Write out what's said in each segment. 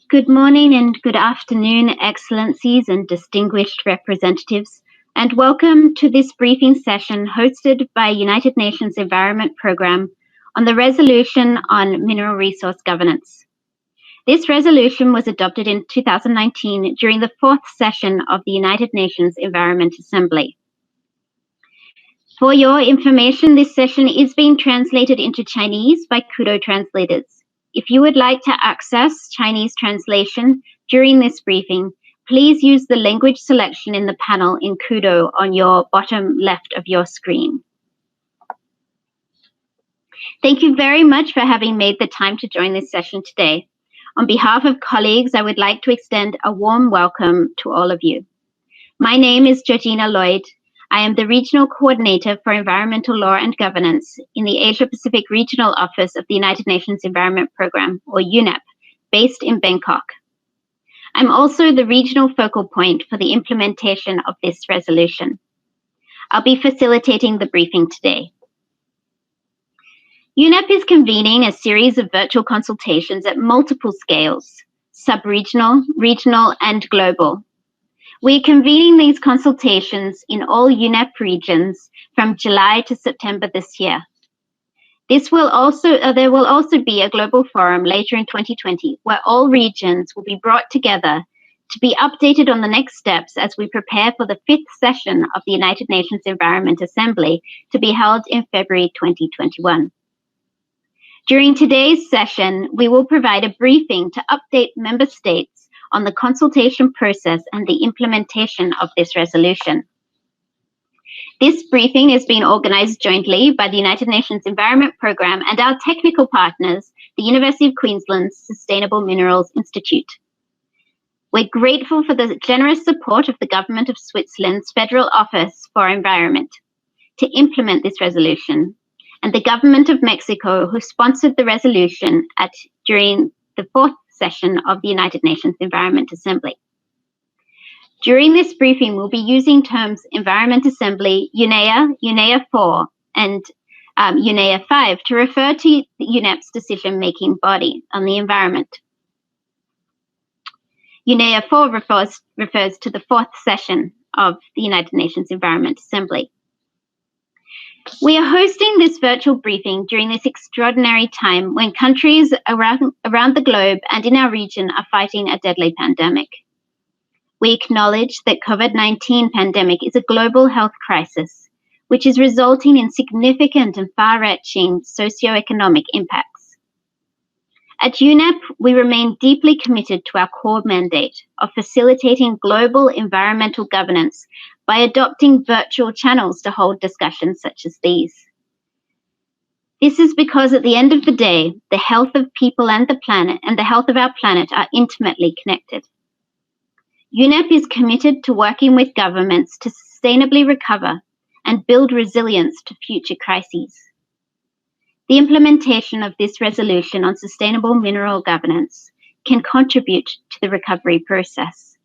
Good morning and good afternoon, Excellencies and distinguished representatives, and welcome to this briefing session hosted by United Nations Environment Programme on the resolution on mineral resource governance. This resolution was adopted in 2019 during the fourth session of the United Nations Environment Assembly. For your information, this session is being translated into Chinese by Kudo translators. If you would like to access Chinese translation during this briefing, please use the language selection in the panel in Kudo on your bottom left of your screen. Thank you very much for having made the time to join this session today. On behalf of colleagues, I would like to extend a warm welcome to all of you. My name is Georgina Lloyd. I am the Regional Coordinator for Environmental Law and Governance in the Asia-Pacific Regional Office of the United Nations Environment Programme, or UNEP, based in Bangkok. I'm also the regional focal point for the implementation of this resolution. I'll be facilitating the briefing today. UNEP is convening a series of virtual consultations at multiple scales, sub-regional, regional, and global. We're convening these consultations in all UNEP regions from July to September this year. There will also be a global forum later in 2020 where all regions will be brought together to be updated on the next steps as we prepare for the fifth session of the United Nations Environment Assembly to be held in February 2021. During today's session, we will provide a briefing to update member states on the consultation process and the implementation of this resolution. This briefing is being organized jointly by the United Nations Environment Programme and our technical partners, the University of Queensland's Sustainable Minerals Institute. We're grateful for the generous support of the Government of Switzerland's Federal Office for Environment to implement this resolution, and the Government of Mexico, who sponsored the resolution during the fourth session of the United Nations Environment Assembly. During this briefing, we'll be using terms Environment Assembly, UNEA, UNEA4, and UNEA5 to refer to UNEP's decision-making body on the environment. UNEA4 refers to the fourth session of the United Nations Environment Assembly. We are hosting this virtual briefing during this extraordinary time when countries around the globe and in our region are fighting a deadly pandemic. We acknowledge that COVID-19 pandemic is a global health crisis, which is resulting in significant and far-reaching socioeconomic impacts. At UNEP, we remain deeply committed to our core mandate of facilitating global environmental governance by adopting virtual channels to hold discussions such as these. This is because at the end of the day, the health of people and the planet and the health of our planet are intimately connected. UNEP is committed to working with governments to sustainably recover and build resilience to future crises. The implementation of this resolution on sustainable mineral governance can contribute to the recovery process.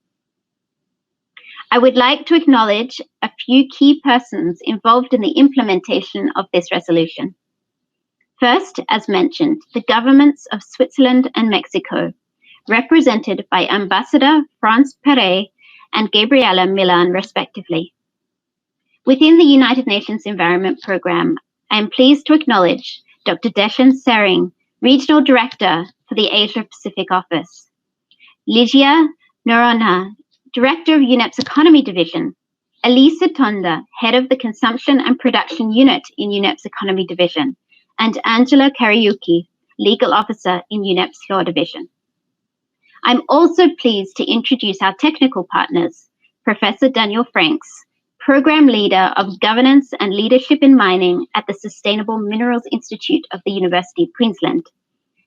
I would like to acknowledge a few key persons involved in the implementation of this resolution. First, as mentioned, the governments of Switzerland and Mexico, represented by Ambassador Franz Perret and Gabriela Milan, respectively. Within the United Nations Environment Programme, I am pleased to acknowledge Dr. Deshan Sering, Regional Director for the Asia-Pacific Office, Ligia Norona, Director of UNEP's Economy Division, Elisa Tonda, Head of the Consumption and Production Unit in UNEP's Economy Division, and Angela Kariuki, Legal Officer in UNEP's Law Division. I'm also pleased to introduce our technical partners, Professor Daniel Franks, Program Leader of Governance and Leadership in Mining at the Sustainable Minerals Institute of the University of Queensland,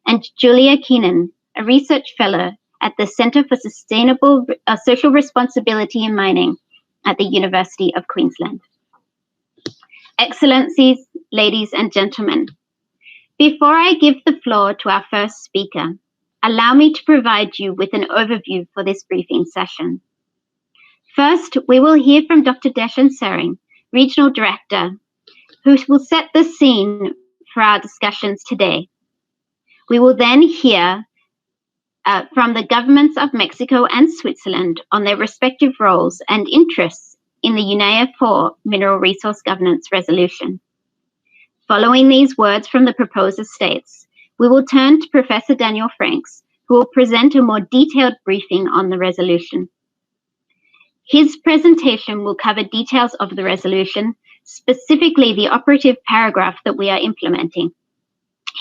and Julia Keenan, a Research Fellow at the Centre for Sustainable Social Responsibility in Mining at the University of Queensland. Excellencies, ladies and gentlemen, before I give the floor to our first speaker, allow me to provide you with an overview for this briefing session. First, we will hear from Dr. Deshan Sering, Regional Director, who will set the scene for our discussions today. We will then hear from the governments of Mexico and Switzerland on their respective roles and interests in the UNEA4 Mineral Resource Governance Resolution. Following these words from the proposer states, we will turn to Professor Daniel Franks, who will present a more detailed briefing on the resolution. His presentation will cover details of the resolution, specifically the operative paragraph that we are implementing.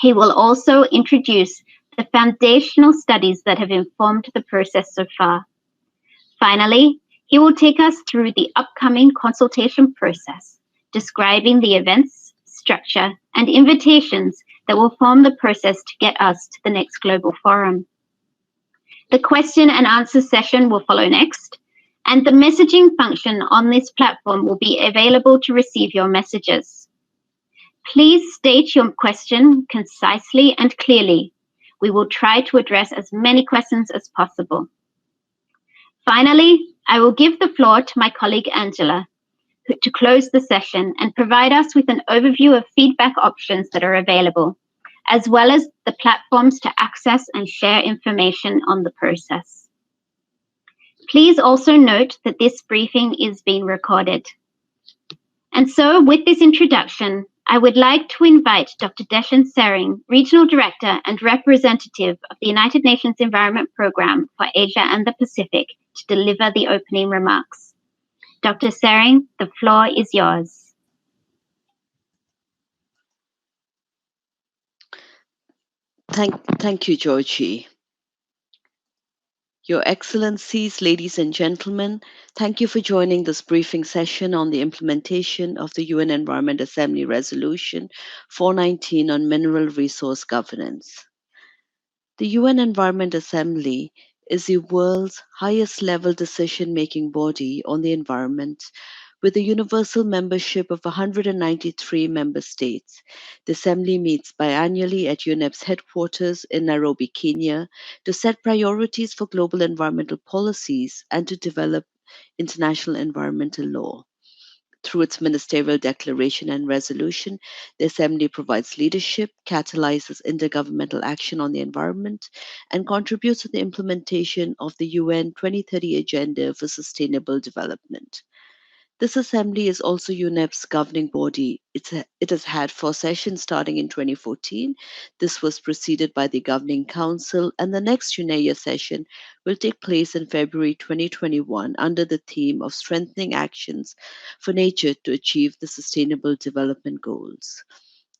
He will also introduce the foundational studies that have informed the process so far. Finally, he will take us through the upcoming consultation process, describing the events, structure, and invitations that will form the process to get us to the next global forum. The question and answer session will follow next, and the messaging function on this platform will be available to receive your messages. Please state your question concisely and clearly. We will try to address as many questions as possible. Finally, I will give the floor to my colleague Angela to close the session and provide us with an overview of feedback options that are available, as well as the platforms to access and share information on the process. Please also note that this briefing is being recorded. And so with this introduction, I would like to invite Dr. Deshan Sering, Regional Director and Representative of the United Nations Environment Programme for Asia and the Pacific, to deliver the opening remarks. Dr. Sering, the floor is yours. Thank you, Georgie. Your Excellencies, ladies and gentlemen, thank you for joining this briefing session on the implementation of the UN Environment Assembly Resolution 419 on mineral resource governance. The UN Environment Assembly is the world's highest level decision-making body on the environment, with a universal membership of 193 member states. The Assembly meets biannually at UNEP's headquarters in Nairobi, Kenya, to set priorities for global environmental policies and to develop international environmental law. Through its ministerial declaration and resolution, the Assembly provides leadership, catalyzes intergovernmental action on the environment, and contributes to the implementation of the UN 2030 Agenda for Sustainable Development. This assembly is also UNEP's governing body. It has had 4 sessions starting in 2014. This was preceded by the Governing Council, and the next UNEA session will take place in February 2021 under the theme of Strengthening Actions for Nature to Achieve the Sustainable Development Goals.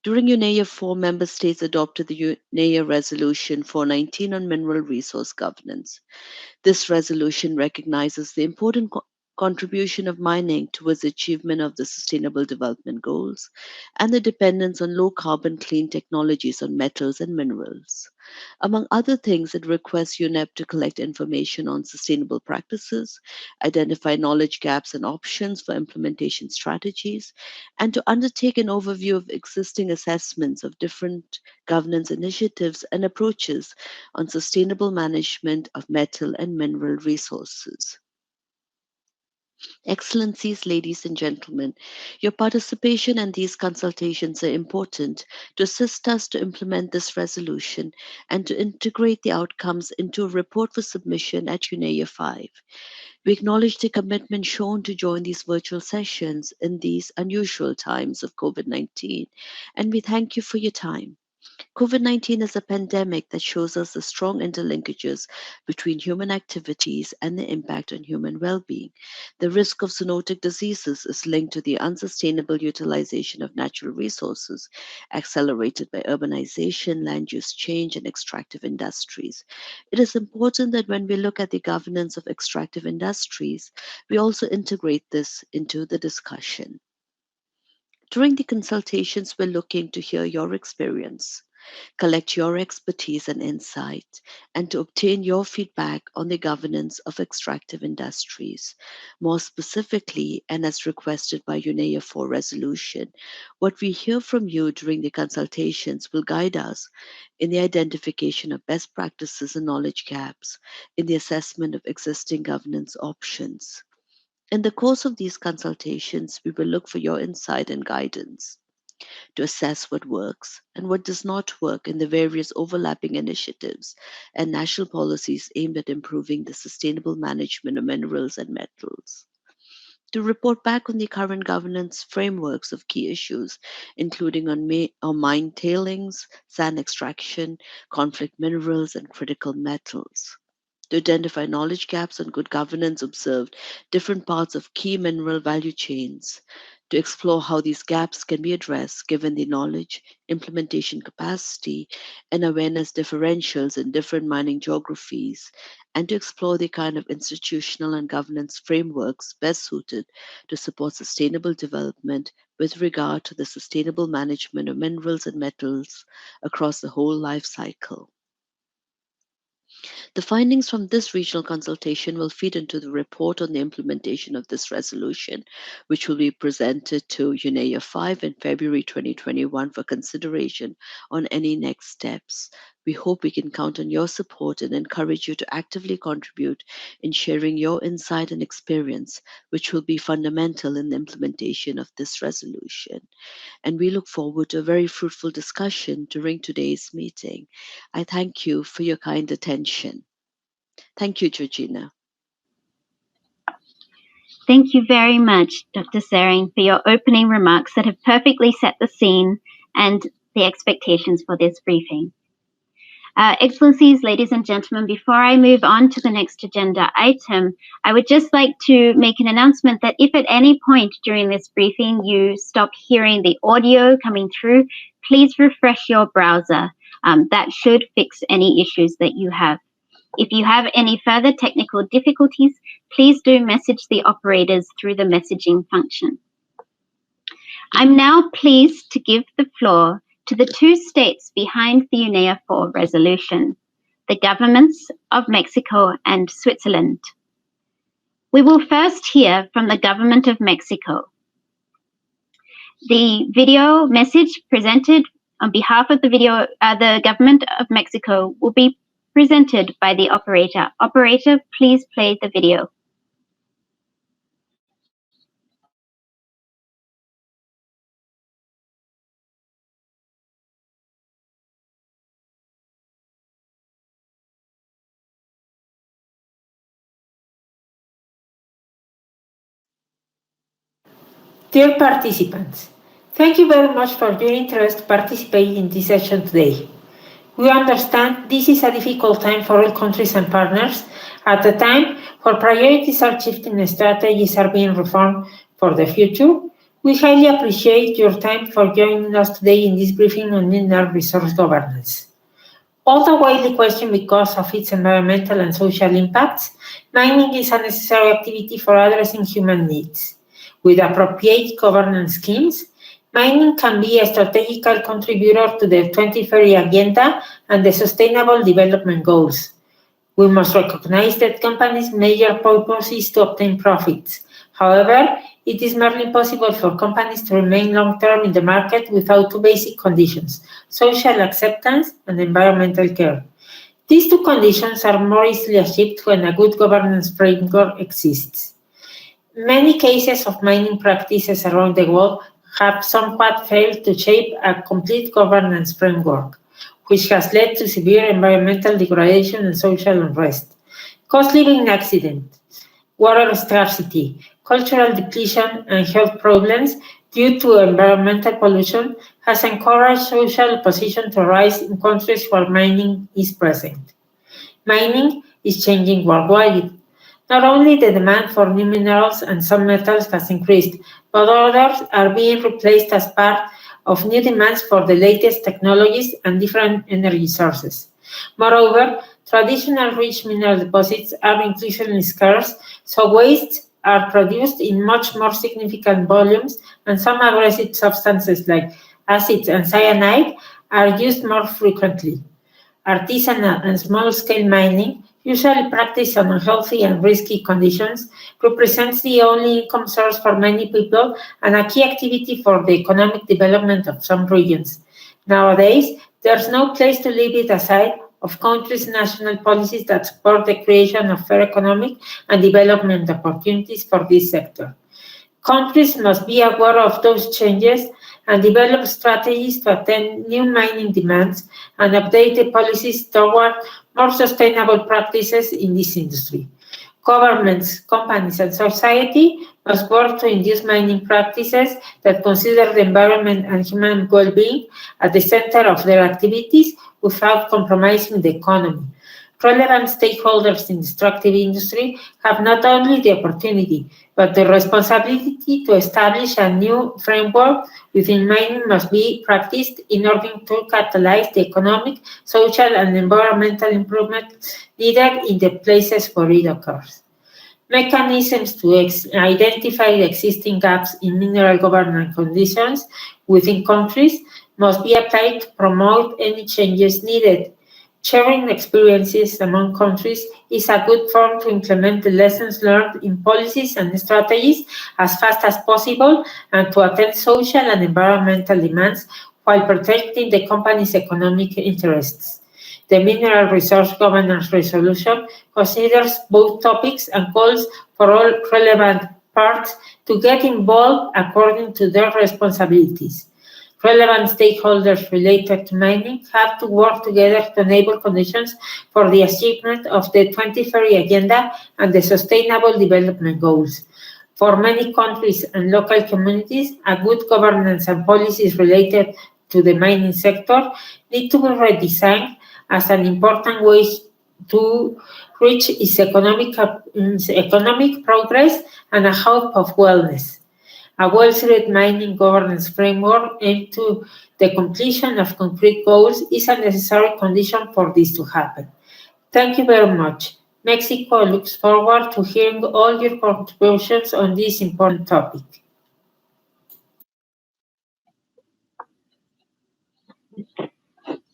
During UNEA4, member states adopted the UNEA Resolution 419 on mineral resource governance. This resolution recognizes the important contribution of mining towards the achievement of the Sustainable Development Goals and the dependence on low carbon clean technologies on metals and minerals. Among other things, it requests UNEP to collect information on sustainable practices, identify knowledge gaps and options for implementation strategies, and to undertake an overview of existing assessments of different governance initiatives and approaches on sustainable management of metal and mineral resources. Excellencies, ladies and gentlemen, your participation in these consultations are important to assist us to implement this resolution and to integrate the outcomes into a report for submission at UNEA5. We acknowledge the commitment shown to join these virtual sessions in these unusual times of COVID-19, and we thank you for your time. COVID-19 is a pandemic that shows us the strong interlinkages between human activities and the impact on human well-being. The risk of zoonotic diseases is linked to the unsustainable utilization of natural resources, accelerated by urbanization, land use change, and extractive industries. It is important that when we look at the governance of extractive industries, we also integrate this into the discussion. During the consultations, we're looking to hear your experience, collect your expertise and insight, and to obtain your feedback on the governance of extractive industries. More specifically, and as requested by UNEA4 resolution, what we hear from you during the consultations will guide us in the identification of best practices and knowledge gaps, in the assessment of existing governance options. In the course of these consultations, we will look for your insight and guidance. to assess what works and what does not work in the various overlapping initiatives and national policies aimed at improving the sustainable management of minerals and metals. To report back on the current governance frameworks of key issues, including on mine tailings, sand extraction, conflict minerals, and critical metals. To identify knowledge gaps on good governance observed different parts of key mineral value chains, to explore how these gaps can be addressed given the knowledge, implementation capacity, and awareness differentials in different mining geographies, and to explore the kind of institutional and governance frameworks best suited to support sustainable development with regard to the sustainable management of minerals and metals across the whole life cycle. The findings from this regional consultation will feed into the report on the implementation of this resolution, which will be presented to UNEA4 in February 2021 for consideration on any next steps. We hope we can count on your support and encourage you to actively contribute in sharing your insight and experience, which will be fundamental in the implementation of this resolution. And we look forward to a very fruitful discussion during today's meeting. I thank you for your kind attention. Thank you, Georgina. Thank you very much, Dr. Sering, for your opening remarks that have perfectly set the scene and the expectations for this briefing. Excellencies, ladies and gentlemen, before I move on to the next agenda item, I would just like to make an announcement that if at any point during this briefing you stop hearing the audio coming through, please refresh your browser. That should fix any issues that you have. If you have any further technical difficulties, please do message the operators through the messaging function. I'm now pleased to give the floor to the two states behind the UNEA4 resolution, the governments of Mexico and Switzerland. We will first hear from the government of Mexico. The video message presented on behalf of the government of Mexico will be presented by the operator. Operator, please play the video. Dear participants, thank you very much for your interest to participate in this session today. We understand this is a difficult time for all countries and partners, at a time where priorities are shifting and strategies are being reformed for the future. We highly appreciate your time for joining us today in this briefing on mineral resource governance. Although widely questioned because of its environmental and social impacts, mining is a necessary activity for addressing human needs. With appropriate governance schemes, mining can be a strategic contributor to the 2030 Agenda and the Sustainable Development Goals. We must recognize that companies' major purpose is to obtain profits. However, it is merely impossible for companies to remain long-term in the market without two basic conditions: social acceptance and environmental care. These two conditions are more easily achieved when a good governance framework exists. Many cases of mining practices around the world have somewhat failed to shape a complete governance framework, which has led to severe environmental degradation and social unrest. Cost living accidents, water scarcity, cultural depletion, and health problems due to environmental pollution has encouraged social opposition to rise in countries where mining is present. Mining is changing worldwide. Not only the demand for new minerals and some metals has increased, but others are being replaced as part of new demands for the latest technologies and different energy sources. Moreover, traditional rich mineral deposits are increasingly scarce, so wastes are produced in much more significant volumes, and some aggressive substances like acids and cyanide are used more frequently. Artisanal and small-scale mining, usually practiced on unhealthy and risky conditions, represents the only income source for many people and a key activity for the economic development of some regions. Nowadays, there's no place to leave it aside of countries' national policies that support the creation of fair economic and development opportunities for this sector. Countries must be aware of those changes and develop strategies to attend new mining demands and update the policies toward more sustainable practices in this industry. Governments, companies, and society must work to induce mining practices that consider the environment and human well-being at the center of their activities without compromising the economy. Relevant stakeholders in the extractive industry have not only the opportunity, but the responsibility to establish a new framework within mining must be practiced in order to catalyze the economic, social, and environmental improvement needed in the places where it occurs. Mechanisms to identify the existing gaps in mineral governance conditions within countries must be applied to promote any changes needed. Sharing experiences among countries is a good form to implement the lessons learned in policies and strategies as fast as possible and to attend social and environmental demands while protecting the company's economic interests. The Mineral Resource Governance Resolution considers both topics and calls for all relevant parts to get involved according to their responsibilities. Relevant stakeholders related to mining have to work together to enable conditions for the achievement of the 2030 Agenda and the Sustainable Development Goals. For many countries and local communities, a good governance and policies related to the mining sector need to be redesigned as an important way to reach its economic progress and a hope of wellness. A well-suited mining governance framework aimed to the completion of concrete goals is a necessary condition for this to happen. Thank you very much. Mexico looks forward to hearing all your contributions on this important topic.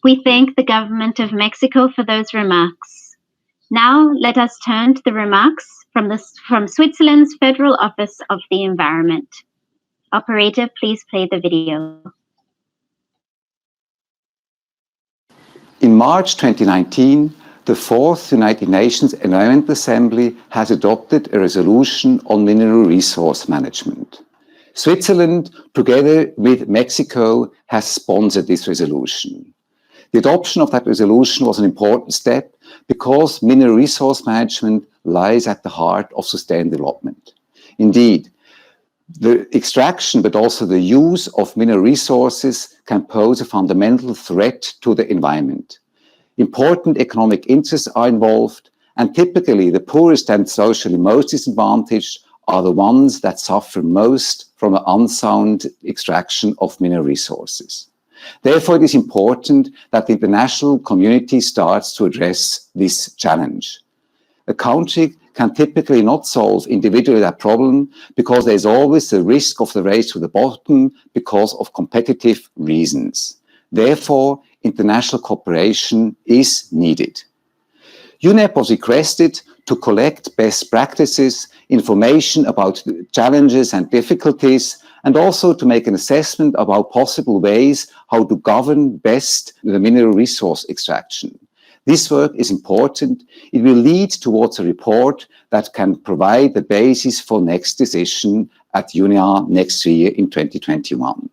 We thank the government of Mexico for those remarks. Now let us turn to the remarks from Switzerland's Federal Office of the Environment. Operator, please play the video. In March 2019, the fourth United Nations Environment Assembly has adopted a resolution on mineral resource management. Switzerland, together with Mexico, has sponsored this resolution. The adoption of that resolution was an important step because mineral resource management lies at the heart of sustainable development. Indeed, the extraction, but also the use of mineral resources can pose a fundamental threat to the environment. Important economic interests are involved, and typically the poorest and socially most disadvantaged are the ones that suffer most from an unsound extraction of mineral resources. Therefore, it is important that the international community starts to address this challenge. A country can typically not solve individually that problem because there is always the risk of the race to the bottom because of competitive reasons. Therefore, international cooperation is needed. UNEP was requested to collect best practices, information about challenges and difficulties, and also to make an assessment about possible ways how to govern best the mineral resource extraction. This work is important. It will lead towards a report that can provide the basis for next decision at UNEA next year in 2021.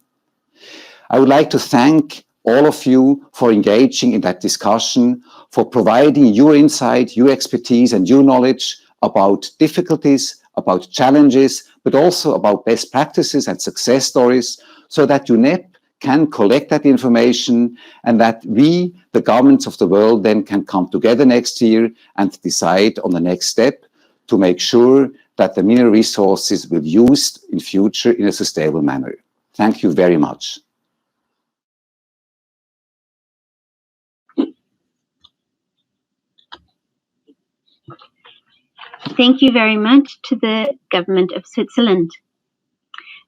I would like to thank all of you for engaging in that discussion, for providing your insight, your expertise, and your knowledge about difficulties, about challenges, but also about best practices and success stories, so that UNEP can collect that information and that we, the governments of the world, then can come together next year and decide on the next step to make sure that the mineral resources will be used in future in a sustainable manner. Thank you very much. Thank you very much to the Government of Switzerland.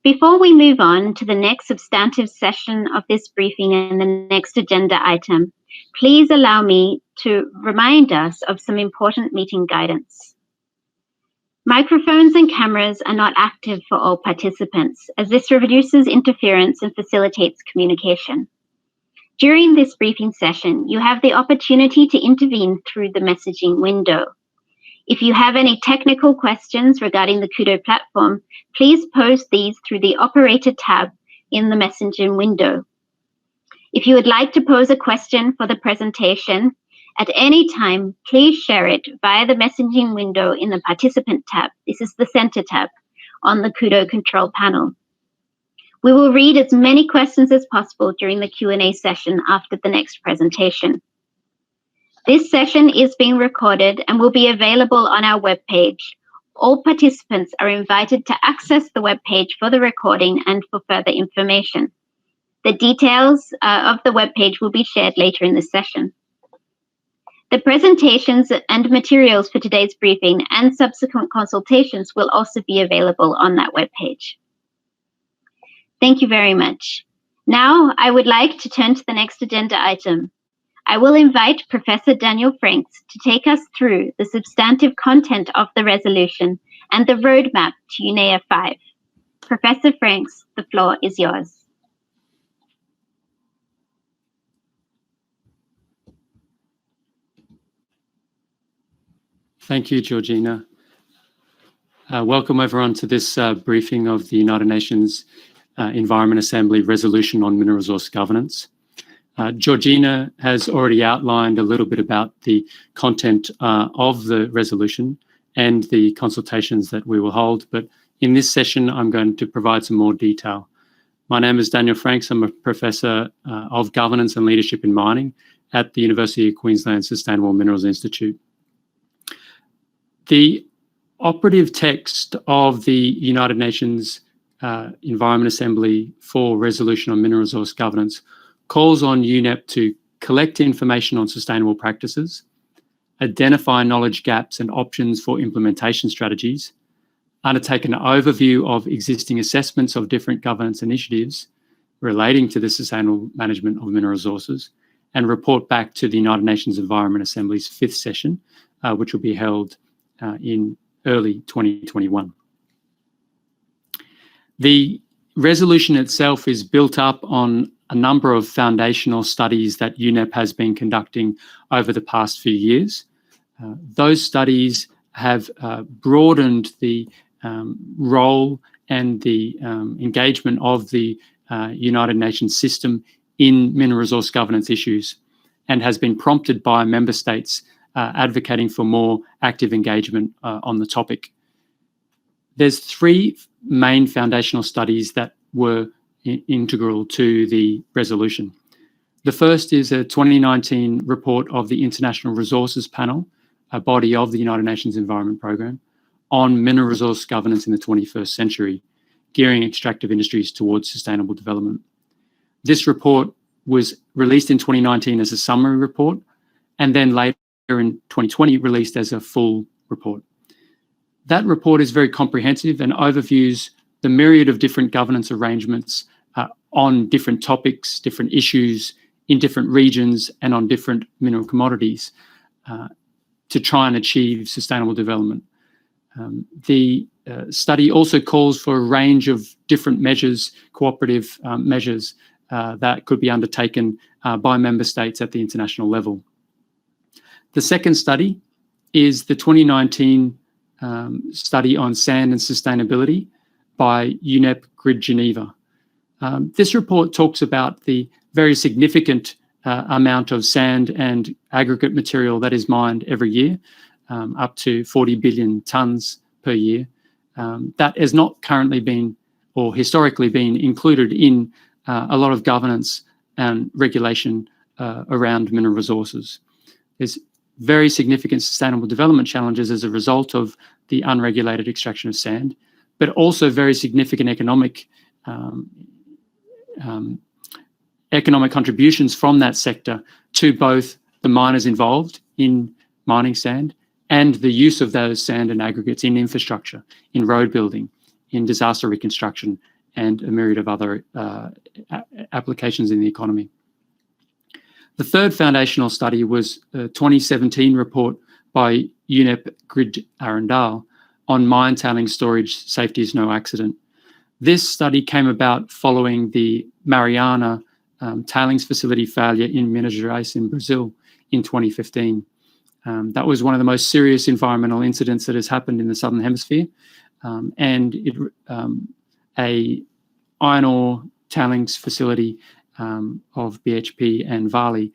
Before we move on to the next substantive session of this briefing and the next agenda item, please allow me to remind us of some important meeting guidance. Microphones and cameras are not active for all participants, as this reduces interference and facilitates communication. During this briefing session, you have the opportunity to intervene through the messaging window. If you have any technical questions regarding the Kudo platform, please post these through the Operator tab in the messaging window. If you would like to pose a question for the presentation at any time, please share it via the messaging window in the participant tab. This is the center tab on the Kudo control panel. We will read as many questions as possible during the Q&A session after the next presentation. This session is being recorded and will be available on our webpage. All participants are invited to access the webpage for the recording and for further information. The details of the webpage will be shared later in the session. The presentations and materials for today's briefing and subsequent consultations will also be available on that webpage. Thank you very much. Now I would like to turn to the next agenda item. I will invite Professor Daniel Franks to take us through the substantive content of the resolution and the roadmap to UNEA4. Professor Franks, the floor is yours. Thank you, Georgina. Welcome everyone to this briefing of the United Nations Environment Assembly Resolution on Mineral Resource Governance. Georgina has already outlined a little bit about the content of the resolution and the consultations that we will hold, but in this session I'm going to provide some more detail. My name is Daniel Franks. I'm a Professor of Governance and Leadership in Mining at the University of Queensland Sustainable Minerals Institute. The operative text of the United Nations Environment Assembly for Resolution on Mineral Resource Governance calls on UNEP to collect information on sustainable practices, identify knowledge gaps and options for implementation strategies, undertake an overview of existing assessments of different governance initiatives relating to the sustainable management of mineral resources, and report back to the United Nations Environment Assembly's 5th session, which will be held in early 2021. The resolution itself is built up on a number of foundational studies that UNEP has been conducting over the past few years. Those studies have broadened the role and the engagement of the United Nations system in mineral resource governance issues, and has been prompted by member states advocating for more active engagement on the topic. There's 3 main foundational studies that were integral to the resolution. The first is a 2019 report of the International Resources Panel, a body of the United Nations Environment Programme, on mineral resource governance in the 21st century, gearing extractive industries towards sustainable development. This report was released in 2019 as a summary report, and then later in 2020 released as a full report. That report is very comprehensive and overviews the myriad of different governance arrangements on different topics, different issues in different regions and on different mineral commodities to try and achieve sustainable development. The study also calls for a range of different measures, cooperative measures that could be undertaken by member states at the international level. The second study is the 2019 study on sand and sustainability by UNEP Grid Geneva. This report talks about the very significant amount of sand and aggregate material that is mined every year, up to 40 billion tonnes per year. That has not currently been or historically been included in a lot of governance and regulation around mineral resources. There's very significant sustainable development challenges as a result of the unregulated extraction of sand, but also very significant economic contributions from that sector to both the miners involved in mining sand and the use of those sand and aggregates in infrastructure, in road building, in disaster reconstruction, and a myriad of other applications in the economy. The third foundational study was a 2017 report by UNEP Grid Arundel on mine tailings storage, safety is no accident. This study came about following the Mariana tailings facility failure in Minas Gerais in Brazil in 2015. That was one of the most serious environmental incidents that has happened in the Southern Hemisphere. And a iron ore tailings facility of BHP and Vali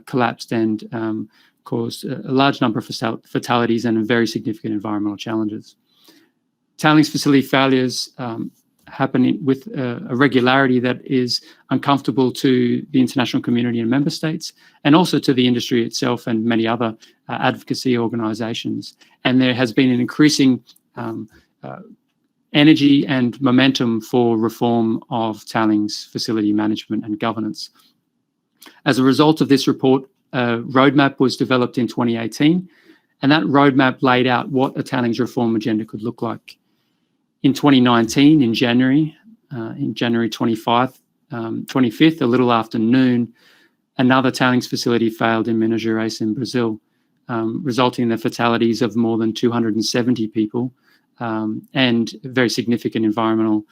collapsed and caused a large number of fatalities and very significant environmental challenges. Tailings facility failures happen with a regularity that is uncomfortable to the international community and member states, and also to the industry itself and many other advocacy organisations. And there has been an increasing energy and momentum for reform of tailings facility management and governance. As a result of this report, a roadmap was developed in 2018, and that roadmap laid out what a tailings reform agenda could look like. In 2019, in January 25th, a little after noon, another tailings facility failed in Minas Gerais in Brazil, resulting in the fatalities of more than 270 people and very significant environmental,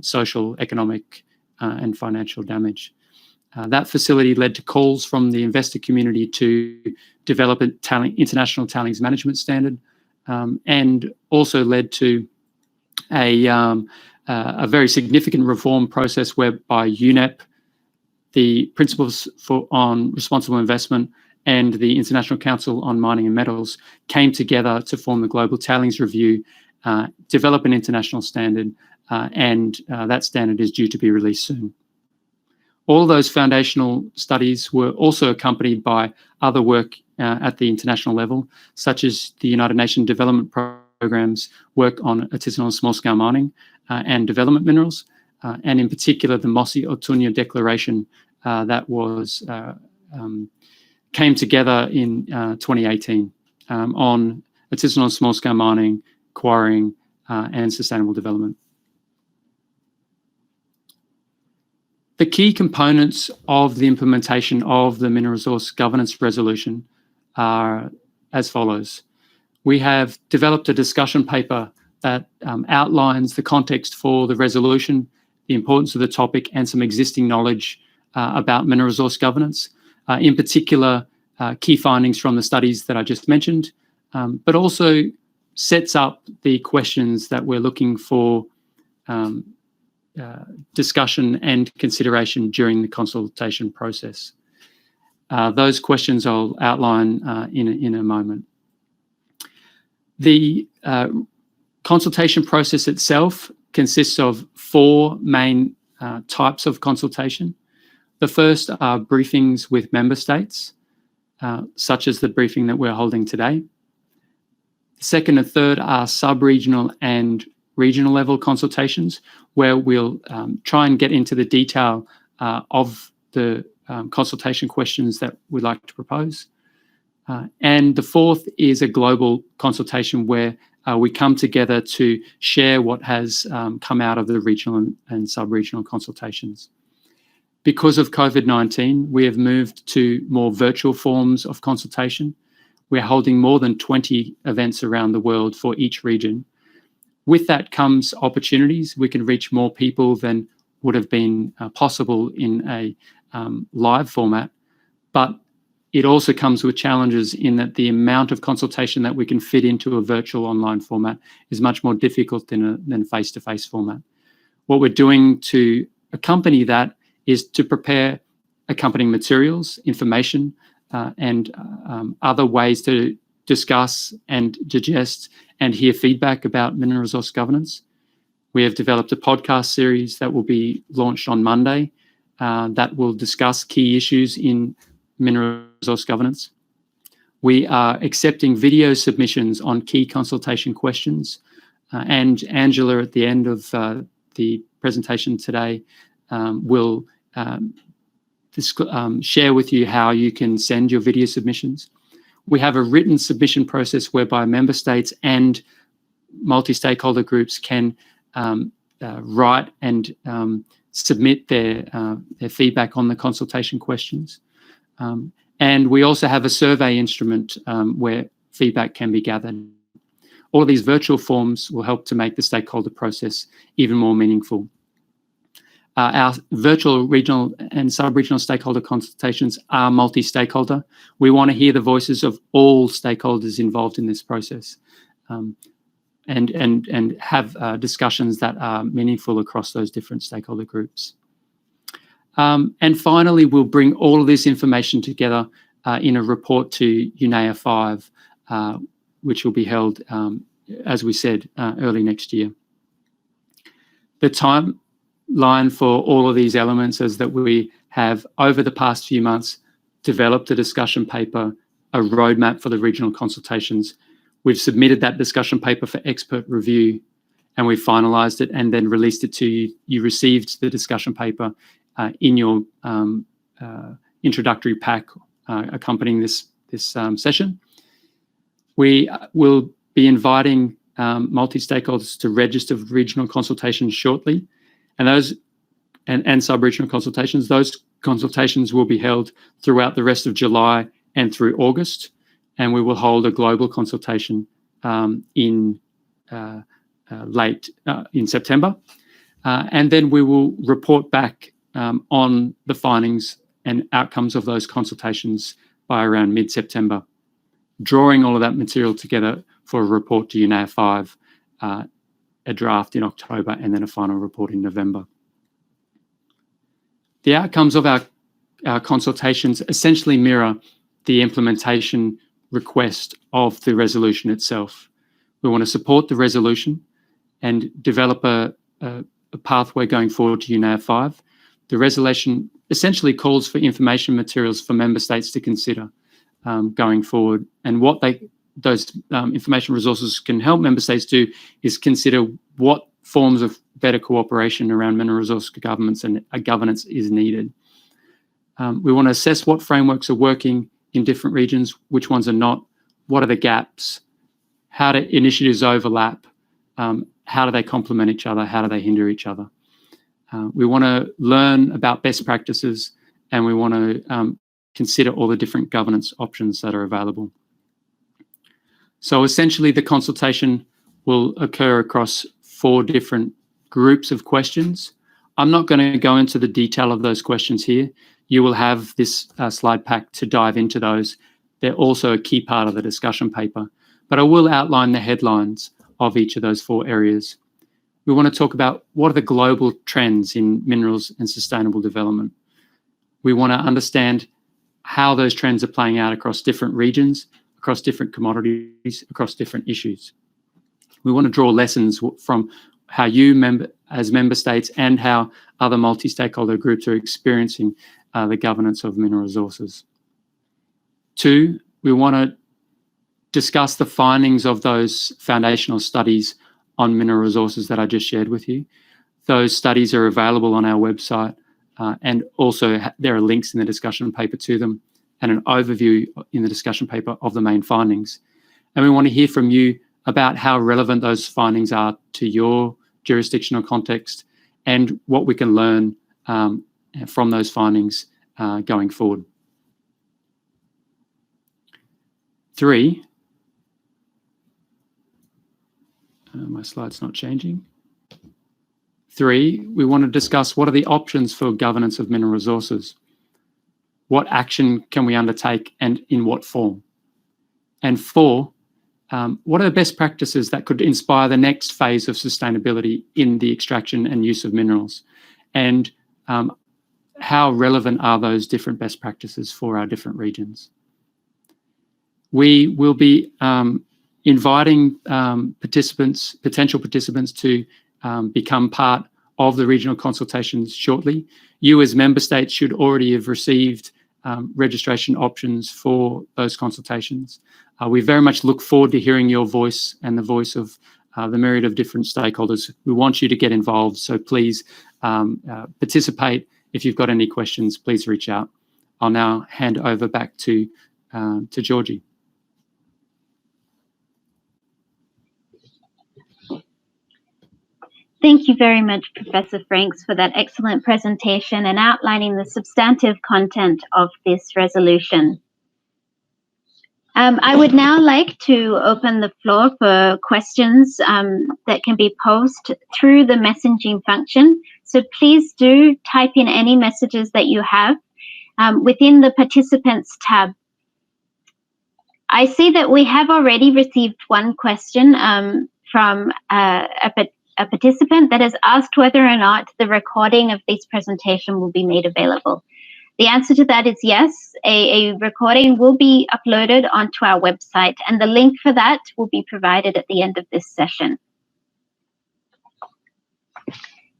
social, economic, and financial damage. That facility led to calls from the investor community to develop an international tailings management standard, and also led to a very significant reform process whereby UNEP, the Principles on Responsible Investment, and the International Council on Mining and Metals came together to form the Global Tailings Review, develop an international standard, and that standard is due to be released soon. All of those foundational studies were also accompanied by other work at the international level, such as the United Nations Development Program's work on artisanal small-scale mining and development minerals, and in particular the Mossi Otunya Declaration that was came together in 2018 on artisanal small-scale mining, quarrying, and sustainable development. The key components of the implementation of the Mineral Resource Governance Resolution are as follows. We have developed a discussion paper that outlines the context for the resolution, the importance of the topic, and some existing knowledge about mineral resource governance, in particular, key findings from the studies that I just mentioned, but also sets up the questions that we're looking for discussion and consideration during the consultation process. Those questions I'll outline in a moment. The consultation process itself consists of 4 main types of consultation. The first are briefings with member states, such as the briefing that we're holding today. The second and third are sub-regional and regional level consultations, where we'll try and get into the detail of the consultation questions that we'd like to propose. And the fourth is a global consultation where we come together to share what has come out of the regional and sub-regional consultations. Because of COVID-19, we have moved to more virtual forms of consultation. We're holding more than 20 events around the world for each region. With that comes opportunities. We can reach more people than would have been possible in a live format, but it also comes with challenges in that the amount of consultation that we can fit into a virtual online format is much more difficult than face-to-face format. What we're doing to accompany that is to prepare accompanying materials, information, and other ways to discuss and digest and hear feedback about mineral resource governance. We have developed a podcast series that will be launched on Monday that will discuss key issues in mineral resource governance. We are accepting video submissions on key consultation questions, and Angela at the end of the presentation today will share with you how you can send your video submissions. We have a written submission process whereby member states and multi-stakeholder groups can write and submit their feedback on the consultation questions. And we also have a survey instrument where feedback can be gathered. All of these virtual forms will help to make the stakeholder process even more meaningful. Our virtual regional and sub-regional stakeholder consultations are multi-stakeholder. We want to hear the voices of all stakeholders involved in this process, and have discussions that are meaningful across those different stakeholder groups. And finally, we'll bring all of this information together in a report to UNEA4, which will be held, as we said, early next year. The timeline for all of these elements is that we have, over the past few months, developed a discussion paper, a roadmap for the regional consultations. We've submitted that discussion paper for expert review, and we finalised it and then released it to you. You received the discussion paper in your introductory pack accompanying this session. We will be inviting multi-stakeholders to register for regional consultations shortly, and those and sub-regional consultations. Those consultations will be held throughout the rest of July and through August, and we will hold a global consultation in late in September, and then we will report back on the findings and outcomes of those consultations by around mid-September, drawing all of that material together for a report to UNEA4, a draft in October, and then a final report in November. The outcomes of our consultations essentially mirror the implementation request of the resolution itself. We want to support the resolution and develop a pathway going forward to UNEA4. The resolution essentially calls for information materials for member states to consider going forward, and what those information resources can help member states do is consider what forms of better cooperation around mineral resource governance and governance is needed. We want to assess what frameworks are working in different regions, which ones are not, what are the gaps, how do initiatives overlap, how do they complement each other, how do they hinder each other. We want to learn about best practices, and we want to consider all the different governance options that are available. So essentially the consultation will occur across 4 different groups of questions. I'm not going to go into the detail of those questions here. You will have this slide pack to dive into those. They're also a key part of the discussion paper, but I will outline the headlines of each of those 4 areas. We want to talk about what are the global trends in minerals and sustainable development. We want to understand how those trends are playing out across different regions, across different commodities, across different issues. We want to draw lessons from how you as member states and how other multi-stakeholder groups are experiencing the governance of mineral resources. 2, we want to discuss the findings of those foundational studies on mineral resources that I just shared with you. Those studies are available on our website, and also there are links in the discussion paper to them and an overview in the discussion paper of the main findings. And we want to hear from you about how relevant those findings are to your jurisdictional context and what we can learn from those findings going forward. 3, my slide's not changing. 3, we want to discuss what are the options for governance of mineral resources. What action can we undertake and in what form? And 4, what are the best practices that could inspire the next phase of sustainability in the extraction and use of minerals? And how relevant are those different best practices for our different regions? We will be inviting potential participants to become part of the regional consultations shortly. You as member states should already have received registration options for those consultations. We very much look forward to hearing your voice and the voice of the myriad of different stakeholders. We want you to get involved, so please participate. If you've got any questions, please reach out. I'll now hand over back to Georgie. Thank you very much, Professor Franks, for that excellent presentation and outlining the substantive content of this resolution. I would now like to open the floor for questions that can be posed through the messaging function. So please do type in any messages that you have within the participants tab. I see that we have already received one question from a a participant that has asked whether or not the recording of this presentation will be made available. The answer to that is yes. A recording will be uploaded onto our website, and the link for that will be provided at the end of this session.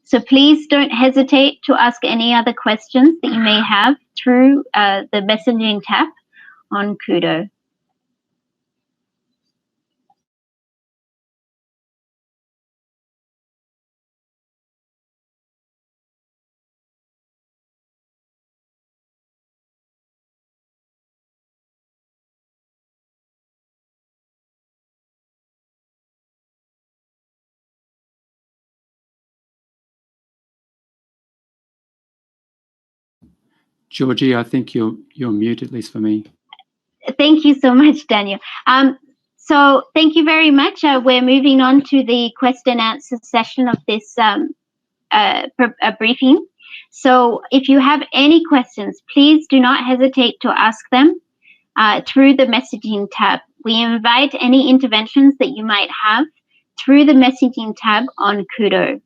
So please don't hesitate to ask any other questions that you may have through the messaging tab on Kudo. Georgie, I think you're mute, at least for me. Thank you so much, Daniel. So thank you very much. We're moving on to the question and answer session of this briefing. So if you have any questions, please do not hesitate to ask them through the messaging tab. We invite any interventions that you might have through the messaging tab on Kudo.